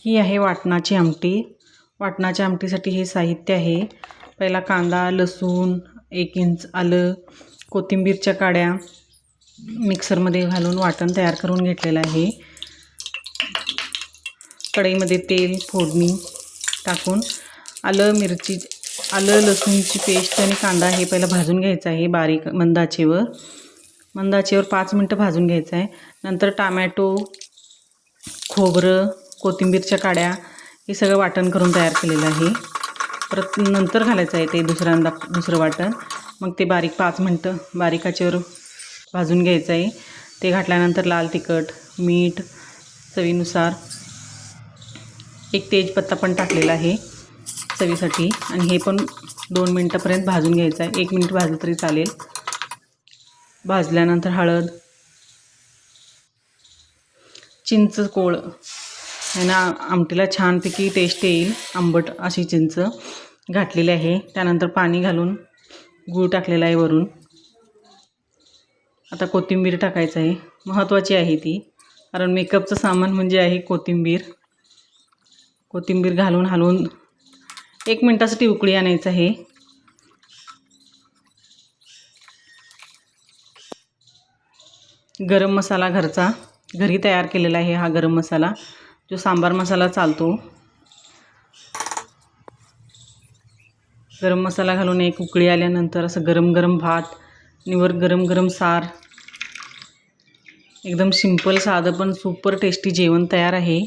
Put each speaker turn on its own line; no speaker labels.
ही आहे वाटणाची आमटी. वाटणाच्या आमटीसाठी हे साहित्य आहे. पहिला कांदा, लसूण, 1 इंच आलं, कोथिंबीरच्या काड्या मिक्सरमध्ये घालून वाटण तयार करून घेतलेलं आहे. कढईमध्ये तेल, फोडणी टाकून आलं लसूणची पेस्ट आणि कांदा हे पहिला भाजून घ्यायचं आहे बारीक मंद आचेवर 5 मिनटं भाजून घ्यायचं आहे. नंतर टोमॅटो, खोबरं, कोथिंबीरच्या काड्या हे सगळं वाटण करून तयार केलेलं आहे. परत नंतर घालायचं आहे ते दुसरं वाटण. मग ते 5 मिनटं बारीक आचेवर भाजून घ्यायचं आहे. ते घातल्यानंतर लाल तिखट, मीठ चवीनुसार, 1 तेजपत्ता पण टाकलेला आहे चवीसाठी आणि हे पण 2 मिनटापर्यंत भाजून घ्यायचं आहे. 1 मिनिट भाजलं तरी चालेल. भाजल्यानंतर हळद, चिंच कोळ आहे ना, आमटीला छानपैकी टेस्ट येईल. आंबट अशी चिंच घातलेली आहे. त्यानंतर पाणी घालून गूळ टाकलेला आहे वरून. आता कोथिंबीर टाकायचं आहे. महत्त्वाची आहे ती, कारण मेकअपचं सामान म्हणजे आहे कोथिंबीर. कोथिंबीर घालून हलवून 1 मिनटासाठी उकळी आणायचं आहे. गरम मसाला घरी तयार केलेला आहे. हा गरम मसाला जो सांबार मसाला चालतो. गरम मसाला घालून 1 उकळी आल्यानंतर असं गरम गरम भात आणि वर गरम गरम सार, एकदम सिंपल साधं पण सुपर टेस्टी जेवण तयार आहे.